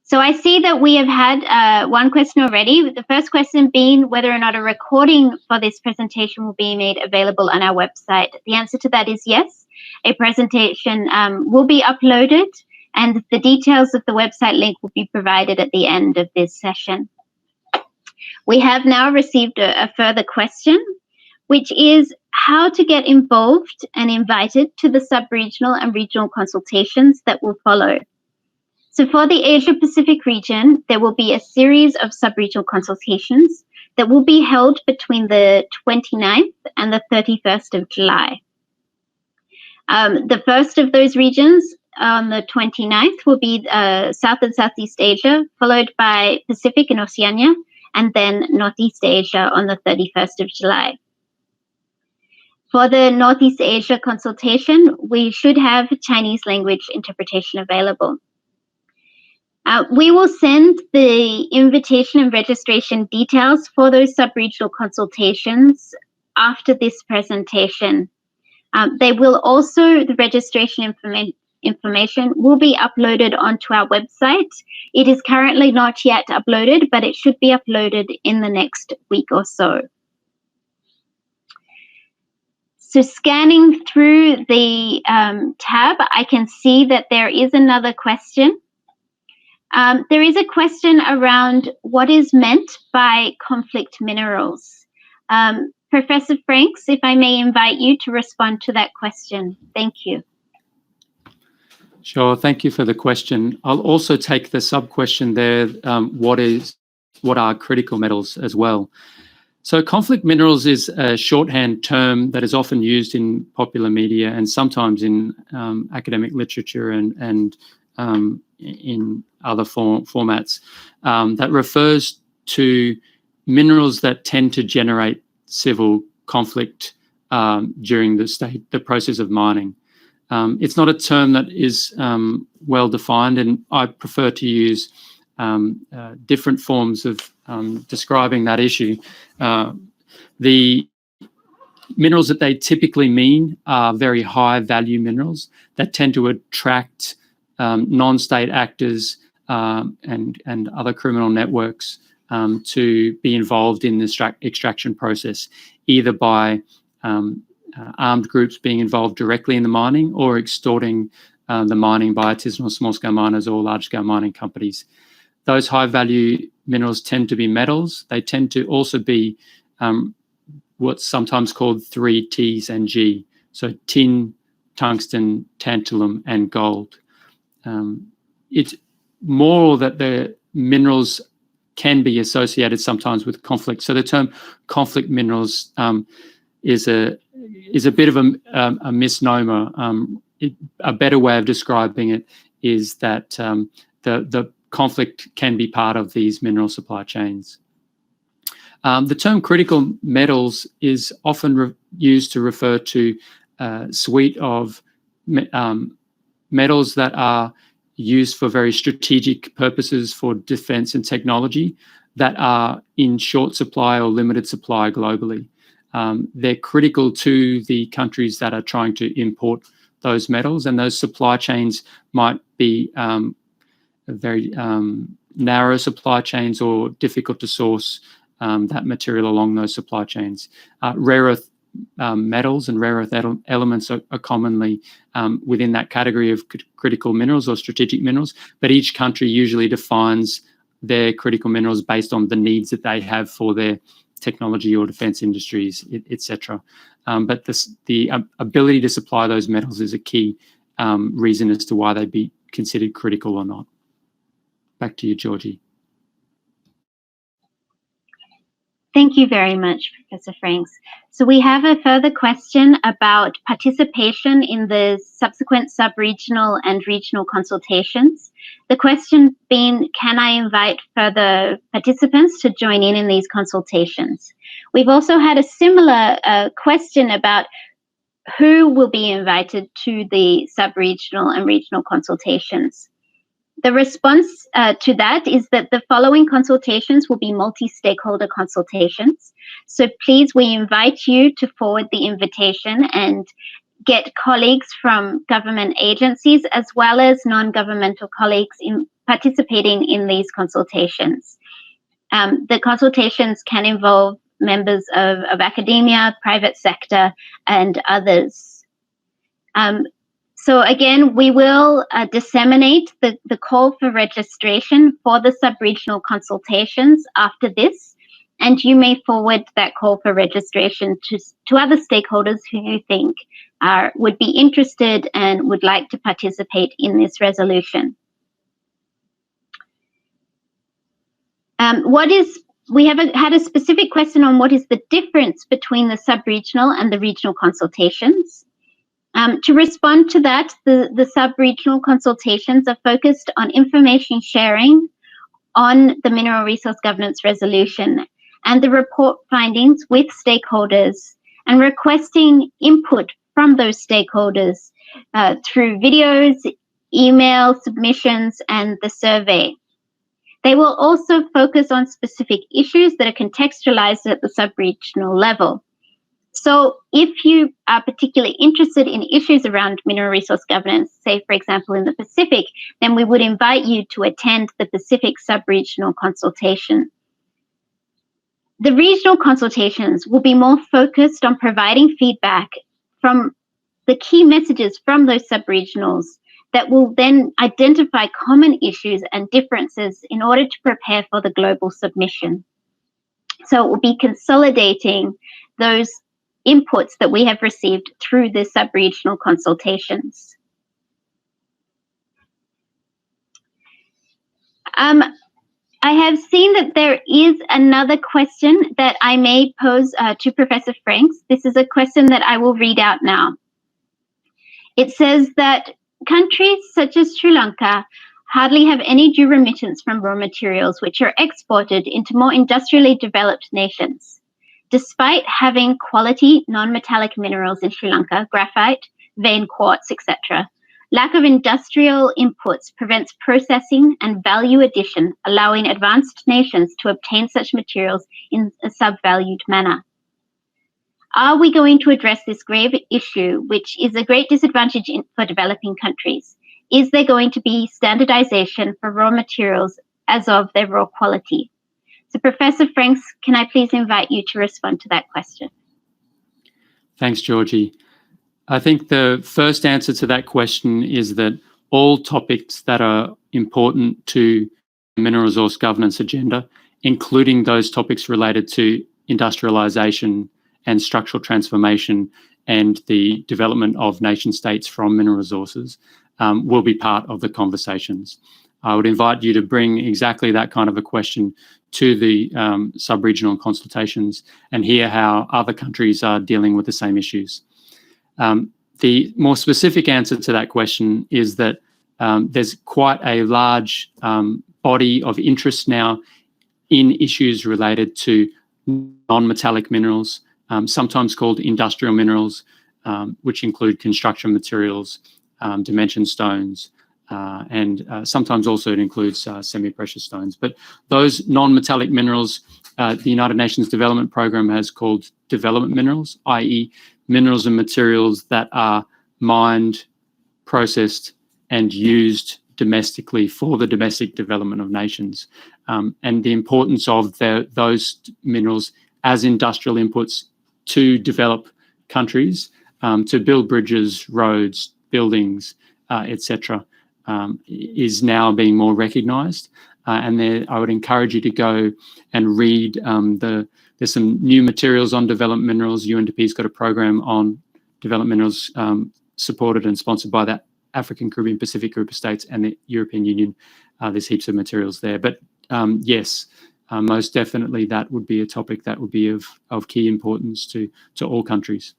So I see that we have had one question already, with the first question being whether or not a recording for this presentation will be made available on our website. The answer to that is yes. A presentation will be uploaded, and the details of the website link will be provided at the end of this session. We have now received a further question, which is how to get involved and invited to the sub-regional and regional consultations that will follow. So for the Asia-Pacific region, there will be a series of sub-regional consultations that will be held between the 29th and the 31st of July. The first of those regions on the 29th will be South and Southeast Asia, followed by Pacific and Oceania, and then Northeast Asia on the 31st of July. For the Northeast Asia consultation, we should have Chinese language interpretation available. We will send the invitation and registration details for those sub-regional consultations after this presentation. They will also, the registration information will be uploaded onto our website. It is currently not yet uploaded, but it should be uploaded in the next week or so. So scanning through the tab, I can see that there is another question. There is a question around what is meant by conflict minerals. Professor Franks, if I may invite you to respond to that question. Thank you. Sure, thank you for the question. I'll also take the sub-question there, what are critical metals as well. So conflict minerals is a shorthand term that is often used in popular media and sometimes in academic literature and in other formats that refers to minerals that tend to generate civil conflict during the process of mining. It's not a term that is well defined, and I prefer to use different forms of describing that issue. The minerals that they typically mean are very high value minerals that tend to attract non-state actors and other criminal networks to be involved in the extraction process, either by armed groups being involved directly in the mining or extorting the mining by artisanal small-scale miners or large-scale mining companies. Those high-value minerals tend to be metals. They tend to also be what's sometimes called 3 T's and G, so tin, tungsten, tantalum, and gold. It's more that the minerals can be associated sometimes with conflict. So the term conflict minerals is a bit of a misnomer. A better way of describing it is that the conflict can be part of these mineral supply chains. The term critical metals is often used to refer to a suite of metals that are used for very strategic purposes for defense and technology that are in short supply or limited supply globally. They're critical to the countries that are trying to import those metals, and those supply chains might be very narrow supply chains or difficult to source that material along those supply chains. Rare earth metals and rare earth elements are commonly within that category of critical minerals or strategic minerals, but each country usually defines their critical minerals based on the needs that they have for their technology or defense industries, etc. But the ability to supply those metals is a key reason as to why they'd be considered critical or not. Back to you, Georgie. Thank you very much, Professor Franks. So we have a further question about participation in the subsequent sub-regional and regional consultations. The question being, can I invite further participants to join in these consultations? We've also had a similar question about who will be invited to the sub-regional and regional consultations. The response to that is that the following consultations will be multi-stakeholder consultations. So please, we invite you to forward the invitation and get colleagues from government agencies as well as non-governmental colleagues participating in these consultations. The consultations can involve members of academia, private sector, and others. So again, we will disseminate the call for registration for the sub-regional consultations after this, and you may forward that call for registration to other stakeholders who you think would be interested and would like to participate in this resolution. We have had a specific question on what is the difference between the sub-regional and the regional consultations. To respond to that, the sub-regional consultations are focused on information sharing on the Mineral Resource Governance Resolution and the report findings with stakeholders and requesting input from those stakeholders through videos, email submissions, and the survey. They will also focus on specific issues that are contextualized at the sub-regional level. So if you are particularly interested in issues around mineral resource governance, say, for example, in the Pacific, then we would invite you to attend the Pacific sub-regional consultation. The regional consultations will be more focused on providing feedback from the key messages from those sub-regionals that will then identify common issues and differences in order to prepare for the global submission. So it will be consolidating those inputs that we have received through the sub-regional consultations. I have seen that there is another question that I may pose to Professor Franks. This is a question that I will read out now. It says that countries such as Sri Lanka hardly have any due remittance from raw materials which are exported into more industrially developed nations. Despite having quality non-metallic minerals in Sri Lanka, graphite, vein quartz, etc., lack of industrial inputs prevents processing and value addition, allowing advanced nations to obtain such materials in a sub-valued manner. Are we going to address this grave issue, which is a great disadvantage for developing countries? Is there going to be standardization for raw materials as of their raw quality? So Professor Franks, can I please invite you to respond to that question? Thanks, Georgie. I think the first answer to that question is that all topics that are important to the mineral resource governance agenda, including those topics related to industrialization and structural transformation and the development of nation states from mineral resources, will be part of the conversations. I would invite you to bring exactly that kind of a question to the sub-regional consultations and hear how other countries are dealing with the same issues. The more specific answer to that question is that there's quite a large body of interest now in issues related to non-metallic minerals, sometimes called industrial minerals, which include construction materials, dimension stones, and sometimes also it includes semi-precious stones. But those non-metallic minerals, the United Nations Development Programme has called development minerals, i.e. minerals and materials that are mined processed and used domestically for the domestic development of nations, and the importance of those minerals as industrial inputs to develop countries, to build bridges, roads, buildings, etc., is now being more recognised. And I would encourage you to go and read there's some new materials on developed minerals. UNDP's got a program on developed minerals supported and sponsored by the African, Caribbean, Pacific group of states and the European Union. There's heaps of materials there. But yes, most definitely that would be a topic that would be of key importance to all countries.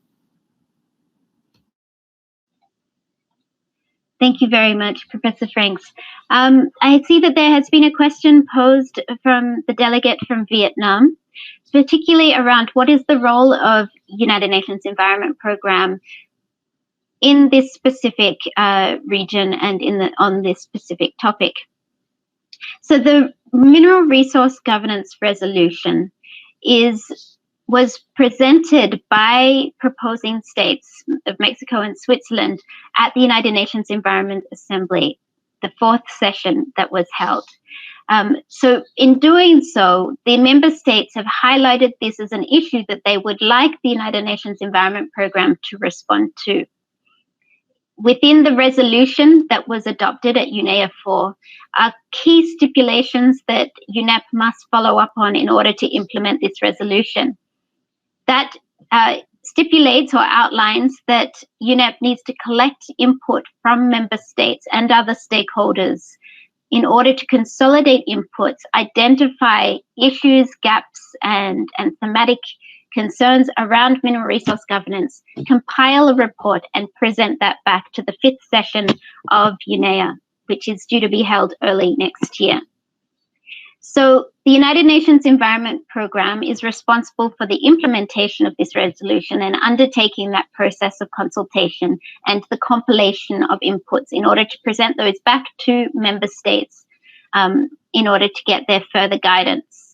Thank you very much, Professor Franks. I see that there has been a question posed from the delegate from Vietnam, particularly around what is the role of United Nations Environment Programme in this specific region and on this specific topic. So the Mineral Resource Governance Resolution was presented by proposing states of Mexico and Switzerland at the United Nations Environment Assembly, the 4th session that was held. So in doing so, the member states have highlighted this as an issue that they would like the United Nations Environment Programme to respond to. Within the resolution that was adopted at UNEA4 are key stipulations that UNEP must follow up on in order to implement this resolution. That stipulates or outlines that UNEP needs to collect input from member states and other stakeholders in order to consolidate inputs, identify issues, gaps, and thematic concerns around mineral resource governance, compile a report, and present that back to the 5th session of UNEA, which is due to be held early next year. So the United Nations Environment Programme is responsible for the implementation of this resolution and undertaking that process of consultation and the compilation of inputs in order to present those back to member states in order to get their further guidance.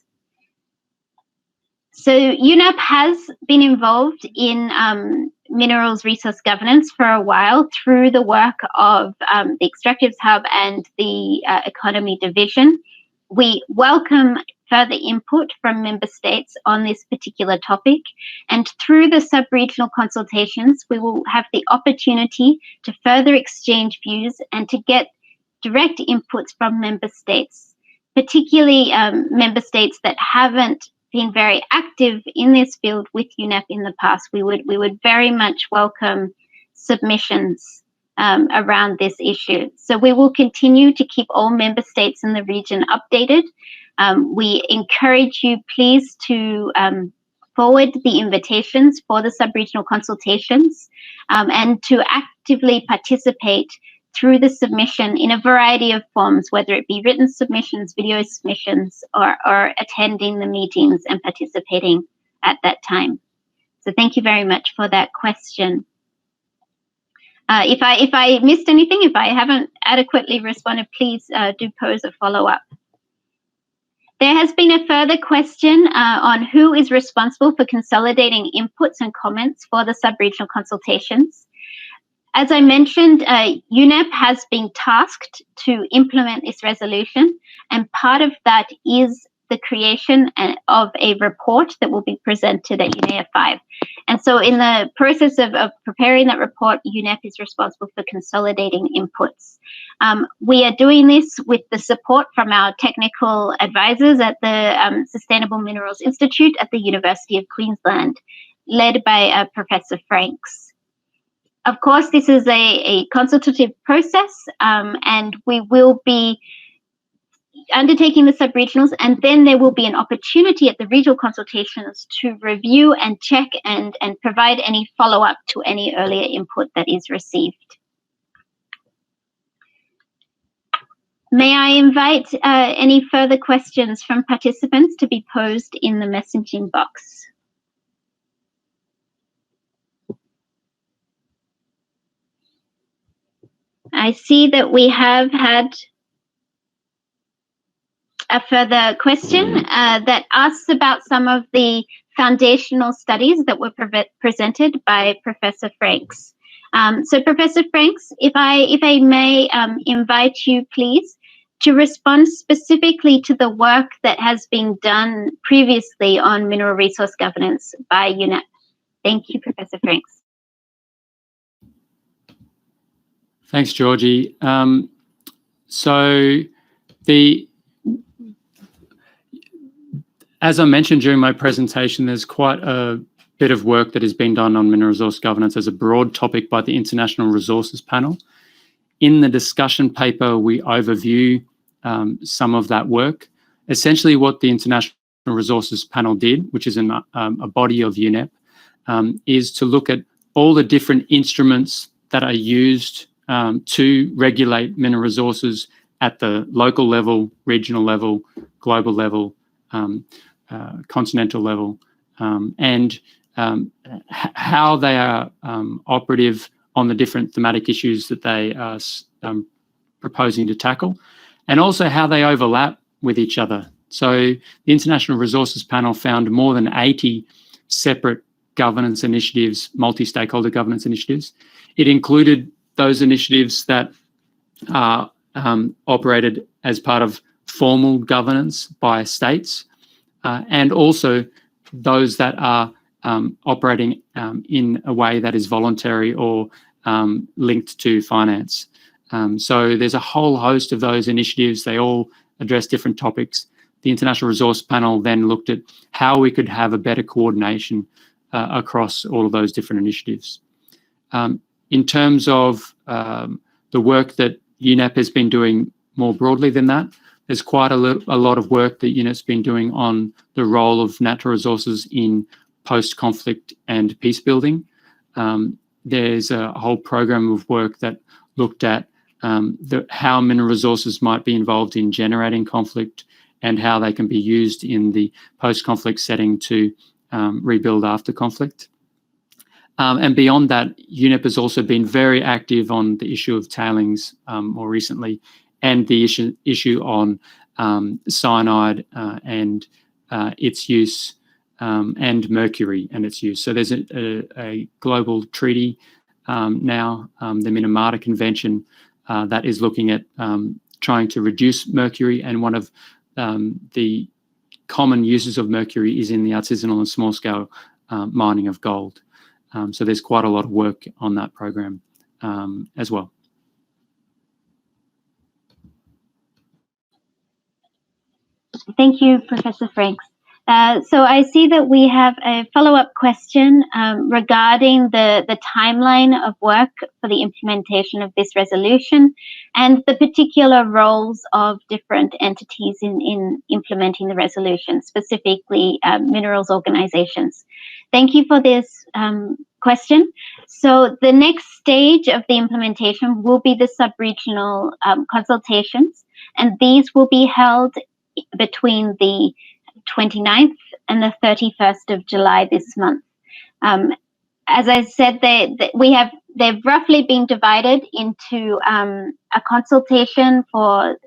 So UNEP has been involved in minerals resource governance for a while through the work of the Extractives Hub and the Economy Division. We welcome further input from member states on this particular topic, and through the sub-regional consultations, we will have the opportunity to further exchange views and to get direct inputs from member states, particularly member states that haven't been very active in this field with UNEP in the past. We would very much welcome submissions around this issue. So we will continue to keep all member states in the region updated. We encourage you, please, to forward the invitations for the sub-regional consultations and to actively participate through the submission in a variety of forms, whether it be written submissions, video submissions, or attending the meetings and participating at that time. So thank you very much for that question. If I missed anything, if I haven't adequately responded, please do pose a follow-up. There has been a further question on who is responsible for consolidating inputs and comments for the sub-regional consultations. As I mentioned, UNEP has been tasked to implement this resolution, and part of that is the creation of a report that will be presented at UNEA5. And so in the process of preparing that report, UNEP is responsible for consolidating inputs. We are doing this with the support from our technical advisors at the Sustainable Minerals Institute at the University of Queensland, led by Professor Franks. Of course, this is a consultative process, and we will be undertaking the sub-regionals, and then there will be an opportunity at the regional consultations to review and check and provide any follow-up to any earlier input that is received. May I invite any further questions from participants to be posed in the messaging box? I see that we have had a further question that asks about some of the foundational studies that were presented by Professor Franks. So Professor Franks, if I may invite you, please, to respond specifically to the work that has been done previously on mineral resource governance by UNEP. Thank you, Professor Franks. Thanks, Georgie. As I mentioned during my presentation, there's quite a bit of work that has been done on mineral resource governance as a broad topic by the International Resources Panel. In the discussion paper, we overview some of that work. Essentially, what the International Resources Panel did, which is a body of UNEP, is to look at all the different instruments that are used to regulate mineral resources at the local level, regional level, global level, continental level, and how they are operative on the different thematic issues that they are proposing to tackle, and also how they overlap with each other. So the International Resources Panel found more than 80 separate governance initiatives, multi-stakeholder governance initiatives. It included those initiatives that are operated as part of formal governance by states, and also those that are operating in a way that is voluntary or linked to finance. So there's a whole host of those initiatives. They all address different topics. The International Resource Panel then looked at how we could have a better coordination across all of those different initiatives. In terms of the work that UNEP has been doing more broadly than that, there's quite a lot of work that UNEP's been doing on the role of natural resources in post-conflict and peace building. There's a whole program of work that looked at how mineral resources might be involved in generating conflict and how they can be used in the post-conflict setting to rebuild after conflict. And beyond that, UNEP has also been very active on the issue of tailings more recently, and the issue on cyanide and its use, and mercury and its use. So there's a global treaty now, the Minamata Convention, that is looking at trying to reduce mercury, and one of the common uses of mercury is in the artisanal and small-scale mining of gold. So there's quite a lot of work on that program as well. Thank you, Professor Franks. So I see that we have a follow-up question regarding the timeline of work for the implementation of this resolution and the particular roles of different entities in implementing the resolution, specifically minerals organizations. Thank you for this question. So the next stage of the implementation will be the sub-regional consultations, and these will be held between the 29th and the 31st of July this month. As I said, they've roughly been divided into a consultation for,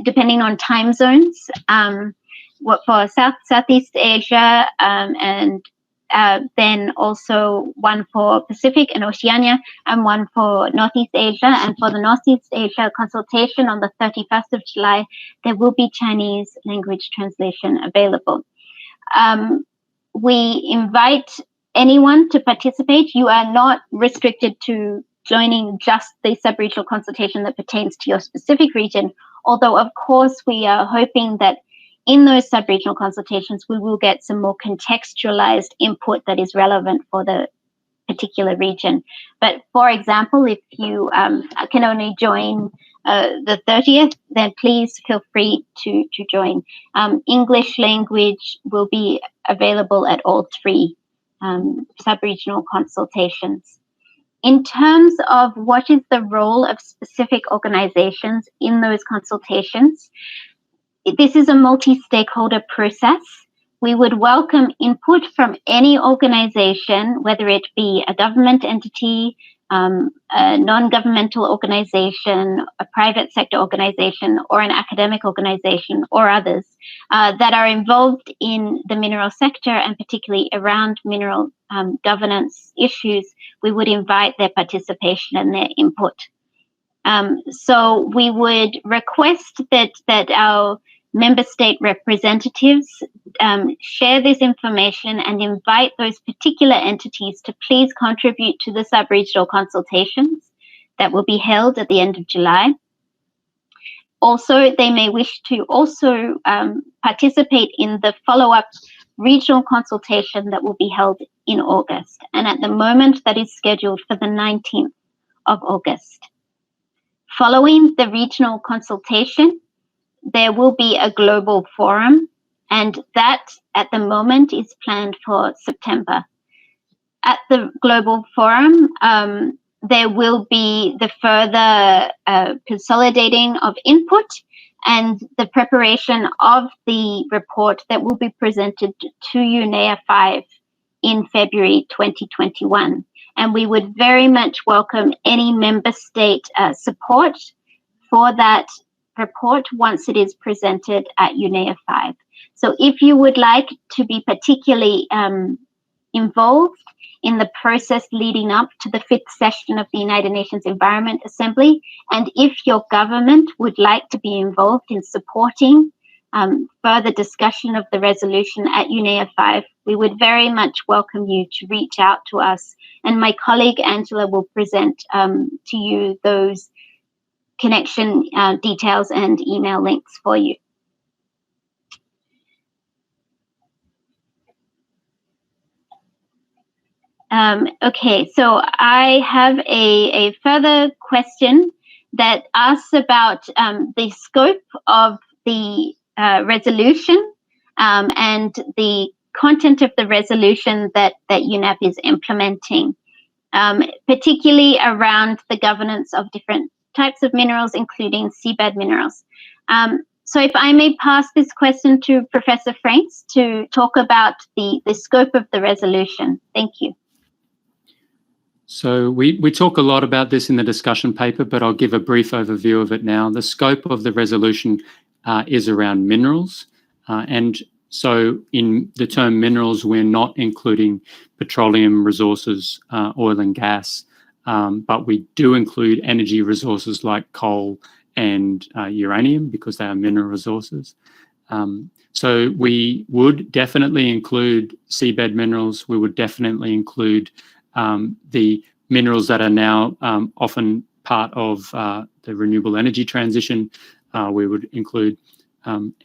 depending on time zones, for Southeast Asia, and then also one for Pacific and Oceania, and one for Northeast Asia. And for the Northeast Asia consultation on the 31st of July, there will be Chinese language translation available. We invite anyone to participate. You are not restricted to joining just the sub-regional consultation that pertains to your specific region, although of course we are hoping that in those sub-regional consultations, we will get some more contextualized input that is relevant for the particular region. But for example, if you can only join the 30th, then please feel free to join. English language will be available at all three sub-regional consultations. In terms of what is the role of specific organizations in those consultations, this is a multi-stakeholder process. We would welcome input from any organization, whether it be a government entity, a non-governmental organization, a private sector organization, or an academic organization, or others that are involved in the mineral sector and particularly around mineral governance issues, we would invite their participation and their input. So we would request that our member state representatives share this information and invite those particular entities to please contribute to the sub-regional consultations that will be held at the end of July. Also, they may wish to also participate in the follow-up regional consultation that will be held in August. And at the moment, that is scheduled for the 19th of August. Following the regional consultation, there will be a global forum, and that at the moment is planned for September. At the global forum, there will be the further consolidating of input and the preparation of the report that will be presented to UNEA4 in February 2021. And we would very much welcome any member state support for that report once it is presented at UNEA4. So if you would like to be particularly involved in the process leading up to the 5th session of the United Nations Environment Assembly, and if your government would like to be involved in supporting further discussion of the resolution at UNEA4, we would very much welcome you to reach out to us. And my colleague Angela will present to you those connection details and email links for you. Okay, so I have a further question that asks about the scope of the resolution and the content of the resolution that UNEP is implementing, particularly around the governance of different types of minerals, including seabed minerals. So if I may pass this question to Professor Franks to talk about the scope of the resolution. Thank you. So we talk a lot about this in the discussion paper, but I'll give a brief overview of it now. The scope of the resolution is around minerals. And so in the term minerals, we're not including petroleum resources, oil and gas, but we do include energy resources like coal and uranium because they are mineral resources. So we would definitely include seabed minerals. We would definitely include the minerals that are now often part of the renewable energy transition. We would include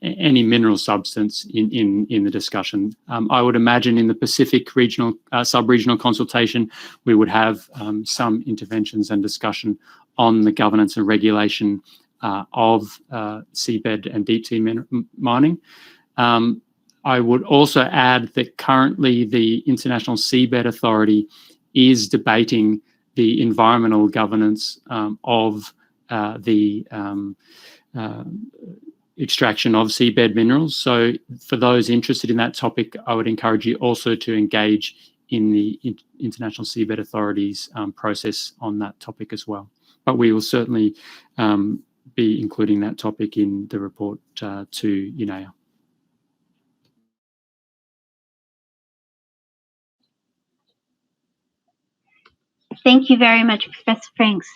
any mineral substance in the discussion. I would imagine in the Pacific regional sub-regional consultation, we would have some interventions and discussion on the governance and regulation of seabed and deep sea mining. I would also add that currently the International Seabed Authority is debating the environmental governance of the extraction of seabed minerals. So for those interested in that topic, I would encourage you also to engage in the International Seabed Authority's process on that topic as well. But we will certainly be including that topic in the report to UNEA. Thank you very much, Professor Franks.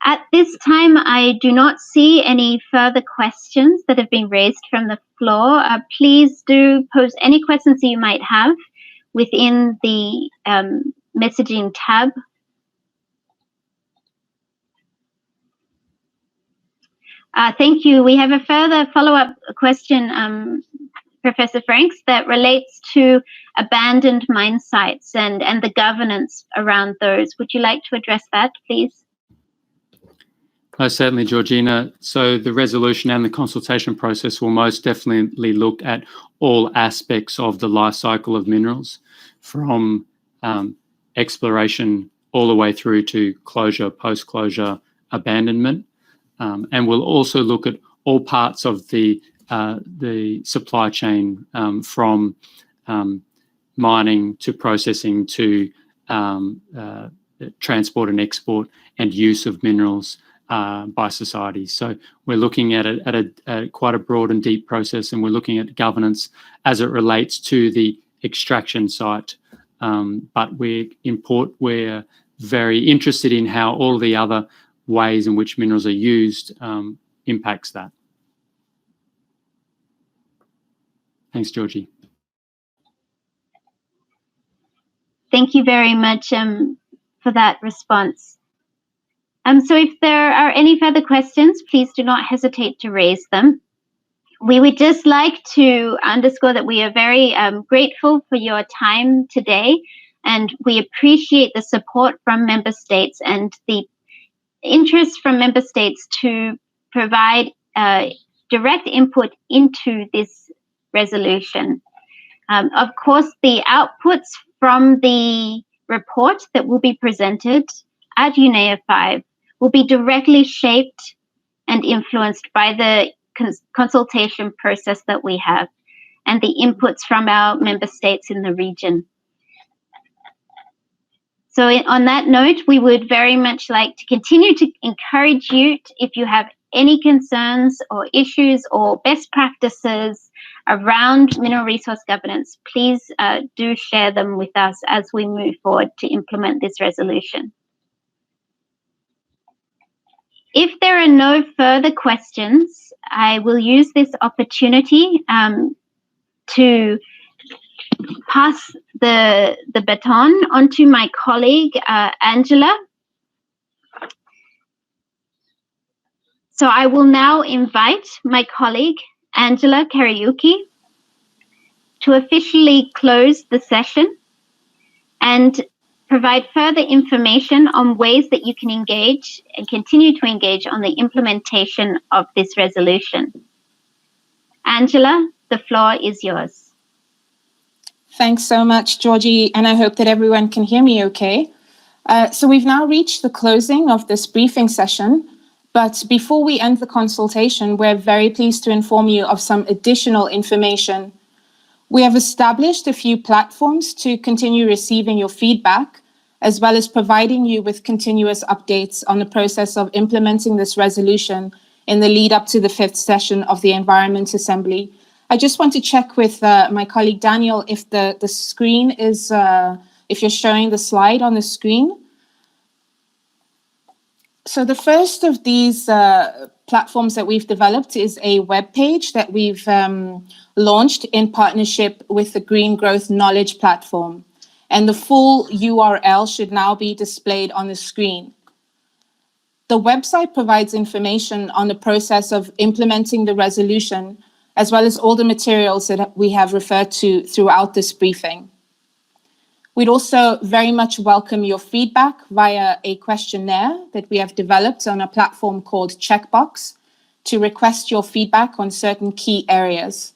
At this time, I do not see any further questions that have been raised from the floor. Please do post any questions that you might have within the messaging tab. Thank you. We have a further follow-up question, Professor Franks, that relates to abandoned mine sites and the governance around those. Would you like to address that, please? Certainly, Georgina. So the resolution and the consultation process will most definitely look at all aspects of the life cycle of minerals, from exploration all the way through to closure, post-closure, abandonment. And we'll also look at all parts of the supply chain, from mining to processing to transport and export and use of minerals by societies. So we're looking at quite a broad and deep process, and we're looking at governance as it relates to the extraction site. But we're very interested in how all the other ways in which minerals are used impacts that. Thanks, Georgie. Thank you very much for that response. So if there are any further questions, please do not hesitate to raise them. We would just like to underscore that we are very grateful for your time today, and we appreciate the support from member states and the interest from member states to provide direct input into this resolution. Of course, the outputs from the report that will be presented at UNEA4 will be directly shaped and influenced by the consultation process that we have and the inputs from our member states in the region. So on that note, we would very much like to continue to encourage you, if you have any concerns or issues or best practices around mineral resource governance, please do share them with us as we move forward to implement this resolution. If there are no further questions, I will use this opportunity to pass the baton onto my colleague, Angela. So I will now invite my colleague, Angela Kariuki, to officially close the session and provide further information on ways that you can engage and continue to engage on the implementation of this resolution. Angela, the floor is yours. Thanks so much, Georgie, and I hope that everyone can hear me okay. So we've now reached the closing of this briefing session, but before we end the consultation, we're very pleased to inform you of some additional information. We have established a few platforms to continue receiving your feedback, as well as providing you with continuous updates on the process of implementing this resolution in the lead up to the 5th session of the Environment Assembly. I just want to check with my colleague Daniel if the screen is, if you're showing the slide on the screen. So the first of these platforms that we've developed is a web page that we've launched in partnership with the Green Growth Knowledge Platform. And the full URL should now be displayed on the screen. The website provides information on the process of implementing the resolution, as well as all the materials that we have referred to throughout this briefing. We'd also very much welcome your feedback via a questionnaire that we have developed on a platform called Checkbox to request your feedback on certain key areas.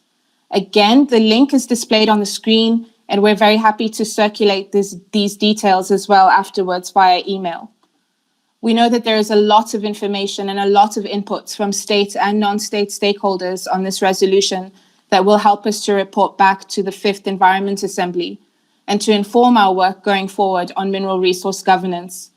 Again, the link is displayed on the screen, and we're very happy to circulate these details as well afterwards via email. We know that there is a lot of information and a lot of inputs from state and non-state stakeholders on this resolution that will help us to report back to the 5th Environment Assembly and to inform our work going forward on mineral resource governance.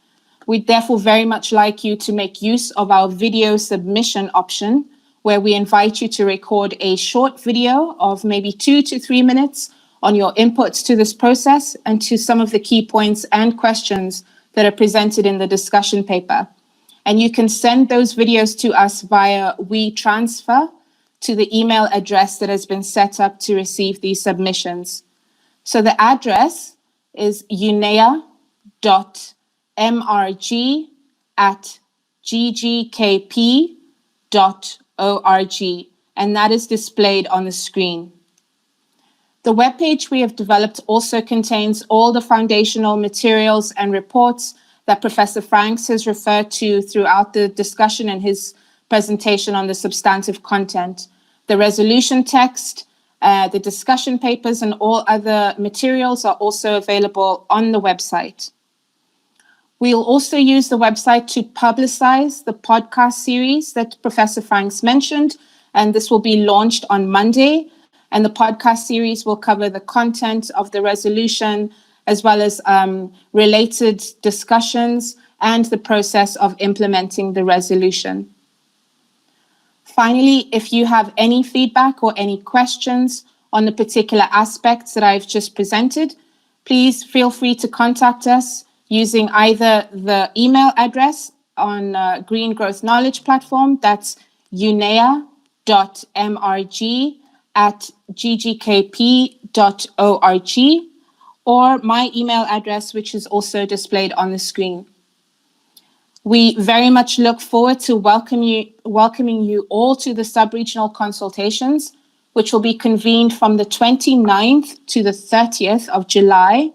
We'd therefore very much like you to make use of our video submission option, where we invite you to record a short video of maybe 2 to 3 minutes on your inputs to this process and to some of the key points and questions that are presented in the discussion paper. And you can send those videos to us via WeTransfer to the email address that has been set up to receive these submissions. So the address is unea.mrg@ggkp.org, and that is displayed on the screen. The webpage we have developed also contains all the foundational materials and reports that Professor Franks has referred to throughout the discussion in his presentation on the substantive content. The resolution text, the discussion papers, and all other materials are also available on the website. We'll also use the website to publicize the podcast series that Professor Franks mentioned, and this will be launched on Monday. And the podcast series will cover the content of the resolution, as well as related discussions and the process of implementing the resolution. Finally, if you have any feedback or any questions on the particular aspects that I've just presented, please feel free to contact us using either the email address on Green Growth Knowledge Platform, that's unea.mrg@ggkp.org, or my email address, which is also displayed on the screen. We very much look forward to welcoming you all to the sub-regional consultations, which will be convened from the 29th to the 30th of July,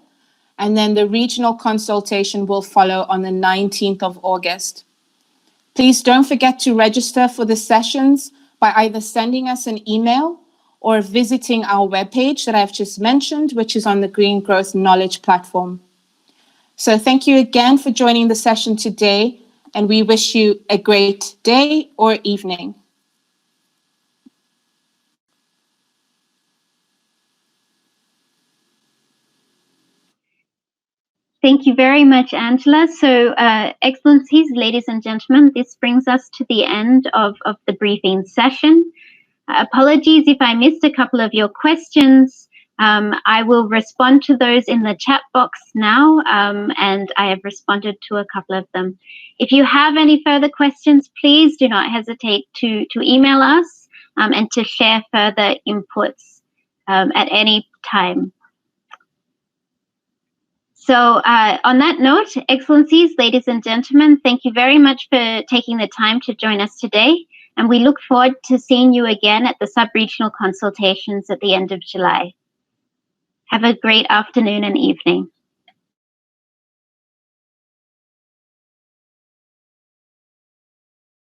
and then the regional consultation will follow on the 19th of August. Please don't forget to register for the sessions by either sending us an email or visiting our webpage that I've just mentioned, which is on the Green Growth Knowledge Platform. So thank you again for joining the session today, and we wish you a great day or evening. Thank you very much, Angela. So, Excellencies, ladies and gentlemen, this brings us to the end of the briefing session. Apologies if I missed a couple of your questions. I will respond to those in the chat box now, and I have responded to a couple of them. If you have any further questions, please do not hesitate to email us and to share further inputs at any time. So on that note, Excellencies, ladies and gentlemen, thank you very much for taking the time to join us today. And we look forward to seeing you again at the sub-regional consultations at the end of July. Have a great afternoon and evening.